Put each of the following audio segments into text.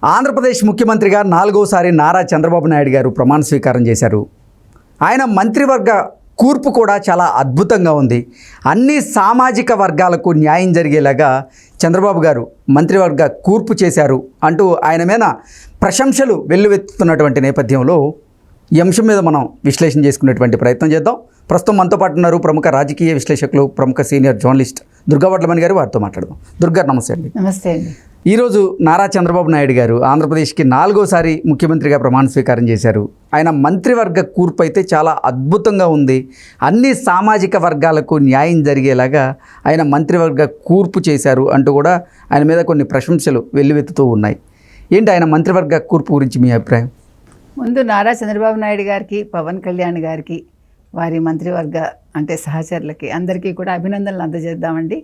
ఆంధ్రప్రదేశ్ ముఖ్యమంత్రిగా 4వసారి నారా చంద్రబాబు నాయుడు గారు ప్రమాణ స్వీకారం చేశారు. ఆయన మంత్రివర్గ కూర్పు కూడా చాలా అద్భుతంగా ఉంది. అన్ని సామాజిక వర్గాలకు న్యాయం జరిగేలాగా చంద్రబాబు గారు మంత్రివర్గ కూర్పు చేశారు అంటూ ఆయన మీద ప్రశంసలు వెల్లువెత్తుతున్నటువంటి నేపథ్యంలో ఈ అంశం మీద మనం విశ్లేషణ చేసుకునేటువంటి ప్రయత్నం చేద్దాం. ప్రస్తుతం మనతో పాటు ఉన్నారు ప్రముఖ రాజకీయ విశ్లేషకులు, ప్రముఖ సీనియర్ జర్నలిస్ట్ దుర్గా వడ్లమణి గారు. వారితో మాట్లాడదాం. దుర్గా, నమస్తే అండి. నమస్తే అండి. ఈరోజు నారా చంద్రబాబు నాయుడు గారు ఆంధ్రప్రదేశ్కి 4వసారి ముఖ్యమంత్రిగా ప్రమాణ స్వీకారం చేశారు. ఆయన మంత్రివర్గ కూర్పు అయితే చాలా అద్భుతంగా ఉంది. అన్ని సామాజిక వర్గాలకు న్యాయం జరిగేలాగా ఆయన మంత్రివర్గ కూర్పు చేశారు అంటూ కూడా ఆయన మీద కొన్ని ప్రశంసలు వెల్లువెత్తుతూ ఉన్నాయి. ఏంటి ఆయన మంత్రివర్గ కూర్పు గురించి మీ అభిప్రాయం? ముందు నారా చంద్రబాబు నాయుడు గారికి, పవన్ కళ్యాణ్ గారికి, వారి మంత్రివర్గ అంటే సహచరులకి అందరికీ కూడా అభినందనలు అందజేద్దామండి.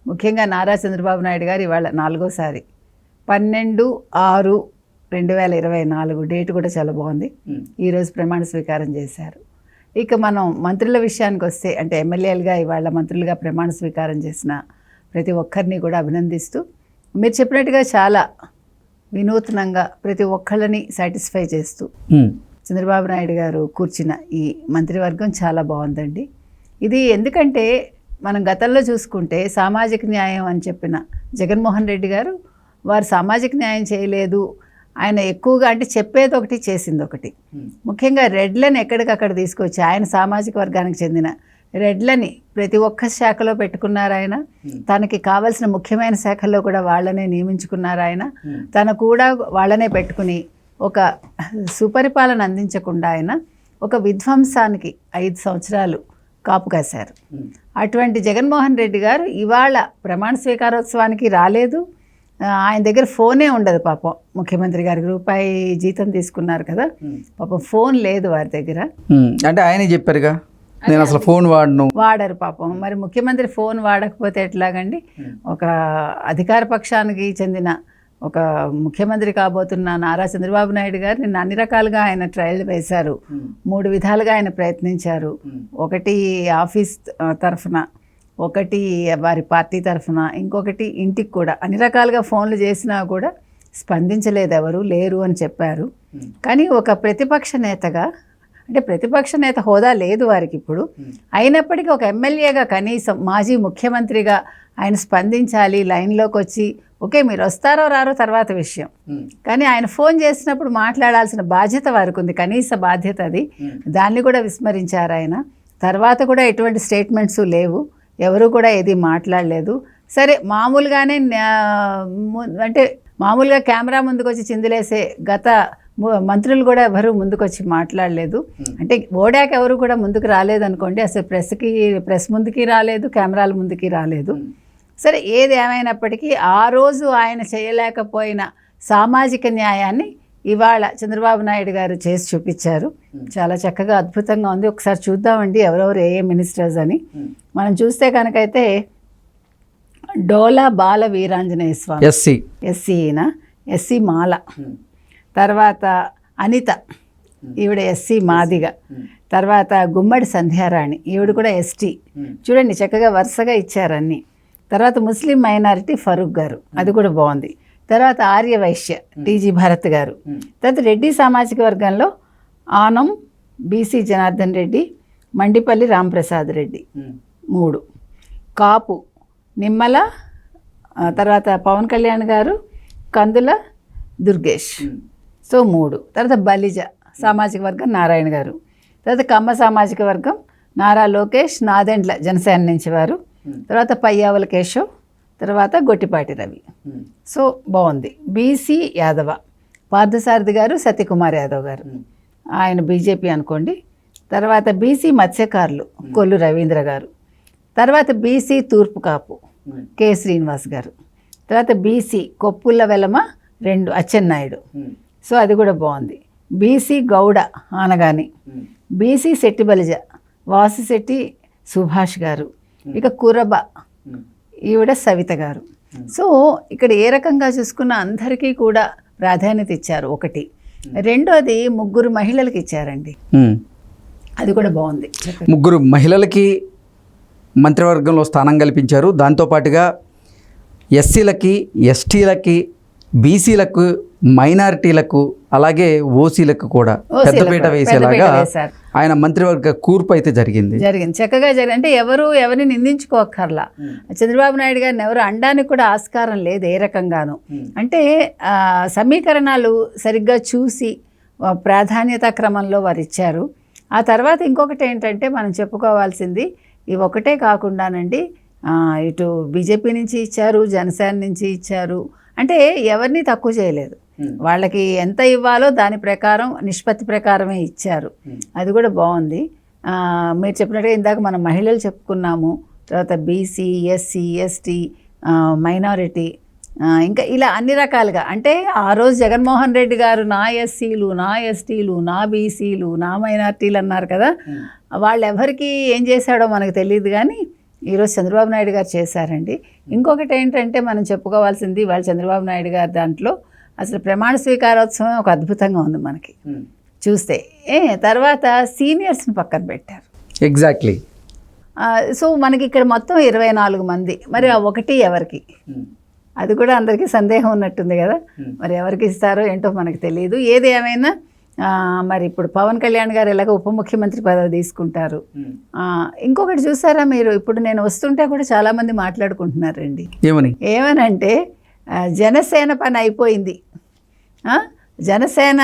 ముఖ్యంగా నారా చంద్రబాబు నాయుడు గారు ఇవాళ 4వసారి 12/6/2024 డేట్ కూడా చాలా బాగుంది. ఈరోజు ప్రమాణ స్వీకారం చేశారు. ఇక మనం మంత్రుల విషయానికి వస్తే, అంటే ఎమ్మెల్యేలుగా ఇవాళ మంత్రులుగా ప్రమాణ స్వీకారం చేసిన ప్రతి ఒక్కరిని కూడా అభినందిస్తూ, మీరు చెప్పినట్టుగా చాలా వినూత్నంగా ప్రతి ఒక్కళ్ళని సాటిస్ఫై చేస్తూ చంద్రబాబు నాయుడు గారు కూర్చిన ఈ మంత్రివర్గం చాలా బాగుందండి. ఇది ఎందుకంటే మనం గతంలో చూసుకుంటే సామాజిక న్యాయం అని చెప్పిన జగన్మోహన్ రెడ్డి గారు వారు సామాజిక న్యాయం చేయలేదు. ఆయన ఎక్కువగా అంటే చెప్పేది ఒకటి, చేసింది ఒకటి. ముఖ్యంగా రెడ్లను ఎక్కడికక్కడ తీసుకొచ్చి ఆయన సామాజిక వర్గానికి చెందిన రెడ్లని ప్రతి ఒక్క శాఖలో పెట్టుకున్నారు ఆయన. తనకి కావాల్సిన ముఖ్యమైన శాఖల్లో కూడా వాళ్ళనే నియమించుకున్నారు ఆయన. తను కూడా వాళ్ళనే పెట్టుకుని ఒక సుపరిపాలన అందించకుండా ఆయన ఒక విధ్వంసానికి 5 సంవత్సరాలు కాపు కాశారు. అటువంటి జగన్మోహన్ రెడ్డి గారు ఇవాళ ప్రమాణ స్వీకారోత్సవానికి రాలేదు. ఆయన దగ్గర ఫోనే ఉండదు పాపం. ముఖ్యమంత్రి గారికి రూపాయి జీతం తీసుకున్నారు కదా, పాపం ఫోన్ లేదు వారి దగ్గర. అంటే ఆయన చెప్పారుగా, నేను అసలు ఫోన్ వాడరు పాపం. మరి ముఖ్యమంత్రి ఫోన్ వాడకపోతే ఎట్లాగండి? ఒక అధికార పక్షానికి చెందిన ఒక ముఖ్యమంత్రి కాబోతున్న నారా చంద్రబాబు నాయుడు గారు నిన్న అన్ని రకాలుగా ఆయన ట్రయల్ వేశారు. 3 విధాలుగా ఆయన ప్రయత్నించారు. ఒకటి ఆఫీస్ తరఫున, ఒకటి వారి పార్టీ తరఫున, ఇంకొకటి ఇంటికి కూడా అన్ని రకాలుగా ఫోన్లు చేసినా కూడా స్పందించలేదు, ఎవరు లేరు అని చెప్పారు. కానీ ఒక ప్రతిపక్ష నేతగా, అంటే ప్రతిపక్ష నేత హోదా లేదు వారికి ఇప్పుడు, అయినప్పటికీ ఒక ఎమ్మెల్యేగా కనీసం మాజీ ముఖ్యమంత్రిగా ఆయన స్పందించాలి, లైన్లోకి వచ్చి ఓకే మీరు వస్తారో రారో తర్వాత విషయం, కానీ ఆయన ఫోన్ చేసినప్పుడు మాట్లాడాల్సిన బాధ్యత వారికి ఉంది, కనీస బాధ్యత అది. దాన్ని కూడా విస్మరించారు ఆయన. తర్వాత కూడా ఎటువంటి స్టేట్మెంట్స్ లేవు, ఎవరు కూడా ఏది మాట్లాడలేదు. సరే మామూలుగానే అంటే మామూలుగా కెమెరా ముందుకు వచ్చి చిందులేసే గత మంత్రులు కూడా ఎవరు ముందుకు వచ్చి మాట్లాడలేదు. అంటే ఓడాక ఎవరు కూడా ముందుకు రాలేదు అనుకోండి, అసలు ప్రెస్ ముందుకి రాలేదు, కెమెరాల ముందుకి రాలేదు. సరే ఏది ఏమైనప్పటికీ ఆ రోజు ఆయన చేయలేకపోయిన సామాజిక న్యాయాన్ని ఇవాళ చంద్రబాబు నాయుడు గారు చేసి చూపించారు. చాలా చక్కగా అద్భుతంగా ఉంది. ఒకసారి చూద్దామండి ఎవరెవరు ఏ మినిస్టర్స్ అని. మనం చూస్తే కనుకైతే డోలా బాల వీరాంజనేయ స్వామి ఎస్సీ మాల, తర్వాత అనిత ఈవిడ ఎస్సీ మాదిగ, తర్వాత గుమ్మడి సంధ్యారాణి ఈవిడ కూడా ఎస్టీ. చూడండి చక్కగా వరుసగా ఇచ్చారు అన్నీ. తర్వాత ముస్లిం మైనారిటీ ఫరూక్ గారు, అది కూడా బాగుంది. తర్వాత ఆర్య వైశ్య టీజీ భరత్ గారు. తర్వాత రెడ్డి సామాజిక వర్గంలో ఆనం బీసీ జనార్దన్ రెడ్డి, మండిపల్లి రాంప్రసాద్ రెడ్డి 3, కాపు నిమ్మల, తర్వాత పవన్ కళ్యాణ్ గారు, కందుల దుర్గేష్, సో 3. తర్వాత బలిజ సామాజిక వర్గం నారాయణ గారు. తర్వాత కమ్మ సామాజిక వర్గం నారా లోకేష్, నాదెండ్ల జనసేన నుంచి వారు. తర్వాత పయ్యావుల కేశవ్, తర్వాత గొట్టిపాటి రవి. సో బాగుంది. బీసీ యాదవ పార్థసారథి గారు, సత్యకుమార్ యాదవ్ గారు, ఆయన బీజేపీ అనుకోండి. తర్వాత బీసీ మత్స్యకారులు కొల్లు రవీంద్ర గారు. తర్వాత బీసీ తూర్పు కాపు కె శ్రీనివాస్ గారు. తర్వాత బీసీ కొప్పుల వెలమ 2 అచ్చెన్నాయుడు, సో అది కూడా బాగుంది. బీసీ గౌడ ఆనగాని, బీసీ శెట్టి బలిజ వాసిశెట్టి సుభాష్ గారు, ఇక కురబ ఈవిడ సవిత గారు. సో ఇక్కడ ఏ రకంగా చూసుకున్న అందరికీ కూడా ప్రాధాన్యత ఇచ్చారు. ఒకటి. రెండోది 3 మహిళలకు ఇచ్చారండి, అది కూడా బాగుంది. 3 మహిళలకి మంత్రివర్గంలో స్థానం కల్పించారు. దాంతోపాటుగా ఎస్సీలకి, ఎస్టీలకి, బీసీలకు మైనారిటీలకు అలాగే ఓసీలకు కూడా పెద్దపీట వేసేలాగా వేశారు. ఆయన మంత్రివర్గ కూర్పు అయితే జరిగింది. చక్కగా జరిగింది. అంటే ఎవరిని నిందించుకోక్కర్లా. చంద్రబాబు నాయుడు గారిని ఎవరు అనడానికి కూడా ఆస్కారం లేదు ఏ రకంగానూ. అంటే సమీకరణాలు సరిగ్గా చూసి ప్రాధాన్యత క్రమంలో వారు ఇచ్చారు. ఆ తర్వాత ఇంకొకటి ఏంటంటే మనం చెప్పుకోవాల్సింది, ఇవి ఒకటే కాకుండానండి, ఇటు బీజేపీ నుంచి ఇచ్చారు, జనసేన నుంచి ఇచ్చారు. అంటే ఎవరిని తక్కువ చేయలేదు. వాళ్ళకి ఎంత ఇవ్వాలో దాని ప్రకారం నిష్పత్తి ప్రకారమే ఇచ్చారు. అది కూడా బాగుంది. మీరు చెప్పినట్టుగా ఇందాక మనం మహిళలు చెప్పుకున్నాము, తర్వాత బీసీ, ఎస్సీ, ఎస్టీ, మైనారిటీ, ఇంకా ఇలా అన్ని రకాలుగా. అంటే ఆ రోజు జగన్మోహన్ రెడ్డి గారు నా ఎస్సీలు, నా ఎస్టీలు, నా బీసీలు, నా మైనారిటీలు అన్నారు కదా, వాళ్ళు ఎవరికి ఏం చేశాడో మనకు తెలియదు, కానీ ఈరోజు చంద్రబాబు నాయుడు గారు చేశారండి. ఇంకొకటి ఏంటంటే మనం చెప్పుకోవాల్సింది, వాళ్ళు చంద్రబాబు నాయుడు గారు దాంట్లో అసలు ప్రమాణ స్వీకారోత్సవం ఒక అద్భుతంగా ఉంది మనకి చూస్తే. తర్వాత సీనియర్స్ని పక్కన పెట్టారు. ఎగ్జాక్ట్లీ. సో మనకి ఇక్కడ మొత్తం 24 మంది. మరి ఆ ఒకటి ఎవరికి, అది కూడా అందరికీ సందేహం ఉన్నట్టుంది కదా. మరి ఎవరికి ఇస్తారో ఏంటో మనకు తెలియదు. ఏది ఏమైనా మరి ఇప్పుడు పవన్ కళ్యాణ్ గారు ఎలాగ ఉప ముఖ్యమంత్రి పదవి తీసుకుంటారు. ఇంకొకటి చూసారా మీరు, ఇప్పుడు నేను వస్తుంటే కూడా చాలామంది మాట్లాడుకుంటున్నారండి. ఏమనంటే జనసేన పని అయిపోయింది, జనసేన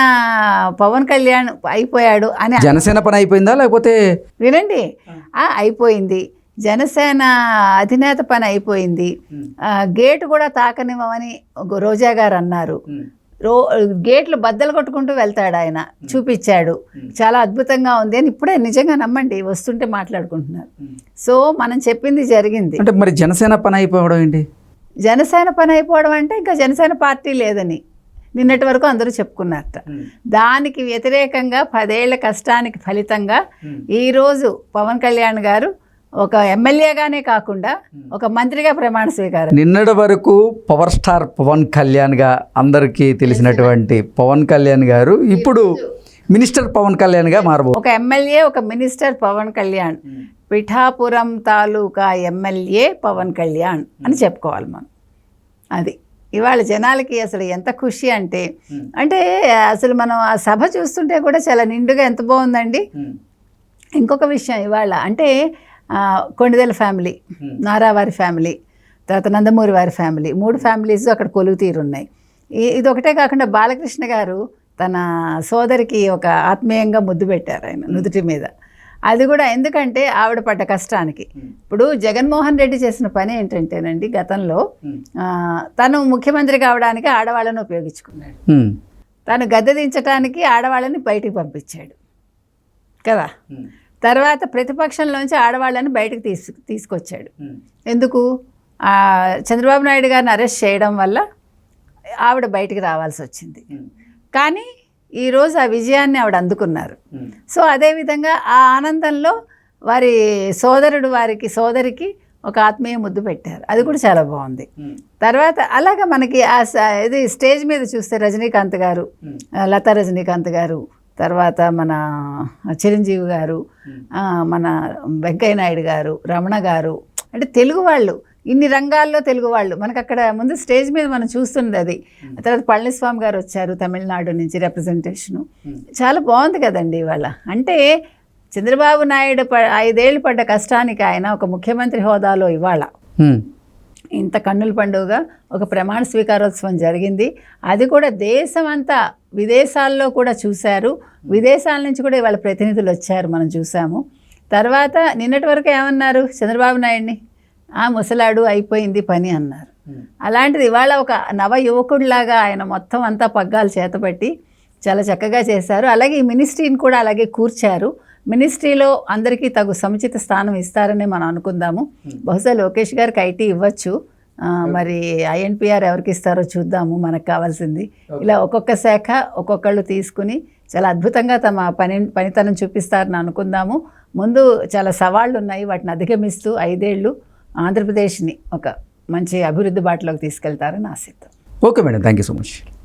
పవన్ కళ్యాణ్ అయిపోయాడు అని. జనసేన పని అయిపోయిందా లేకపోతే? వినండి, అయిపోయింది, జనసేన అధినేత పని అయిపోయింది, గేటు కూడా తాకనివ్వమని రోజా గారు అన్నారు. గేట్లు బద్దలు కొట్టుకుంటూ వెళ్తాడు ఆయన, చూపించాడు, చాలా అద్భుతంగా ఉంది అని ఇప్పుడే నిజంగా నమ్మండి వస్తుంటే మాట్లాడుకుంటున్నారు. సో మనం చెప్పింది జరిగింది. అంటే మరి జనసేన పని అయిపోవడం ఏంటి? జనసేన పని అయిపోవడం అంటే ఇంకా జనసేన పార్టీ లేదని నిన్నటి వరకు అందరూ చెప్పుకున్నారట. దానికి వ్యతిరేకంగా 10 ఏళ్ల కష్టానికి ఫలితంగా ఈరోజు పవన్ కళ్యాణ్ గారు ఒక ఎమ్మెల్యేగానే కాకుండా ఒక మంత్రిగా ప్రమాణ స్వీకారం. నిన్నటి వరకు పవర్ స్టార్ పవన్ కళ్యాణ్ గా అందరికీ తెలిసినటువంటి పవన్ కళ్యాణ్ గారు ఇప్పుడు మినిస్టర్ పవన్ కళ్యాణ్ గా మారబో. ఒక ఎమ్మెల్యే, ఒక మినిస్టర్ పవన్ కళ్యాణ్, పిఠాపురం తాలూకా ఎమ్మెల్యే పవన్ కళ్యాణ్ అని చెప్పుకోవాలి మనం. అది ఇవాళ జనాలకి అసలు ఎంత ఖుషి అంటే అసలు మనం ఆ సభ చూస్తుంటే కూడా చాలా నిండుగా ఎంత బాగుందండి. ఇంకొక విషయం ఇవాళ అంటే కొండదెల ఫ్యామిలీ, నారావారి ఫ్యామిలీ, తర్వాత నందమూరి వారి ఫ్యామిలీ, 3 ఫ్యామిలీస్ అక్కడ కొలువు తీరున్నాయి. ఇది ఒకటే కాకుండా బాలకృష్ణ గారు తన సోదరికి ఒక ఆత్మీయంగా ముద్దు పెట్టారు ఆయన నుదుటి మీద. అది కూడా ఎందుకంటే ఆవిడ పడ్డ కష్టానికి. ఇప్పుడు జగన్మోహన్ రెడ్డి చేసిన పని ఏంటంటేనండి, గతంలో తను ముఖ్యమంత్రి కావడానికి ఆడవాళ్ళను ఉపయోగించుకున్నాడు, తను గద్దె దించడానికి ఆడవాళ్ళని బయటికి పంపించాడు కదా. తర్వాత ప్రతిపక్షంలోంచి ఆడవాళ్ళని బయటకు తీసుకొచ్చాడు. ఎందుకు? చంద్రబాబు నాయుడు గారిని అరెస్ట్ చేయడం వల్ల ఆవిడ బయటికి రావాల్సి వచ్చింది. కానీ ఈరోజు ఆ విజయాన్ని ఆవిడ అందుకున్నారు. సో అదేవిధంగా ఆ ఆనందంలో వారి సోదరికి ఒక ఆత్మీయ ముద్దు పెట్టారు. అది కూడా చాలా బాగుంది. తర్వాత అలాగా మనకి ఇది స్టేజ్ మీద చూస్తే రజనీకాంత్ గారు, లతా రజనీకాంత్ గారు, తర్వాత మన చిరంజీవి గారు, మన వెంకయ్య నాయుడు గారు, రమణ గారు, అంటే తెలుగు వాళ్ళు, ఇన్ని రంగాల్లో తెలుగు వాళ్ళు మనకు అక్కడ ముందు స్టేజ్ మీద మనం చూస్తుంది అది. తర్వాత పళనిస్వామి గారు వచ్చారు తమిళనాడు నుంచి, రిప్రజెంటేషను చాలా బాగుంది కదండి ఇవాళ. అంటే చంద్రబాబు నాయుడు 5 ఏళ్ళు పడ్డ కష్టానికి ఆయన ఒక ముఖ్యమంత్రి హోదాలో ఇవాళ ఇంత కన్నుల పండుగగా ఒక ప్రమాణ స్వీకారోత్సవం జరిగింది. అది కూడా దేశమంతా, విదేశాల్లో కూడా చూశారు, విదేశాల నుంచి కూడా ఇవాళ ప్రతినిధులు వచ్చారు, మనం చూసాము. తర్వాత నిన్నటి వరకు ఏమన్నారు చంద్రబాబు నాయుడిని, ముసలాడు అయిపోయింది పని అన్నారు. అలాంటిది ఇవాళ ఒక నవ యువకుడిలాగా ఆయన మొత్తం అంతా పగ్గాలు చేతపట్టి చాలా చక్కగా చేశారు. అలాగే ఈ మినిస్ట్రీని కూడా అలాగే కూర్చారు. మినిస్ట్రీలో అందరికీ తగు సముచిత స్థానం ఇస్తారని మనం అనుకుందాము. బహుశా లోకేష్ గారికి ఐటీ ఇవ్వచ్చు, మరి ఐఎన్పిఆర్ ఎవరికి ఇస్తారో చూద్దాము, మనకు కావాల్సింది. ఇలా ఒక్కొక్క శాఖ ఒక్కొక్కళ్ళు తీసుకుని చాలా అద్భుతంగా తమ పనితనం చూపిస్తారని అనుకుందాము. ముందు చాలా సవాళ్ళు ఉన్నాయి, వాటిని అధిగమిస్తూ 5 ఏళ్ళు ఆంధ్రప్రదేశ్ని ఒక మంచి అభివృద్ధి బాటలోకి తీసుకెళ్తారని ఆశిద్దాం. Okay madam, thank you so much.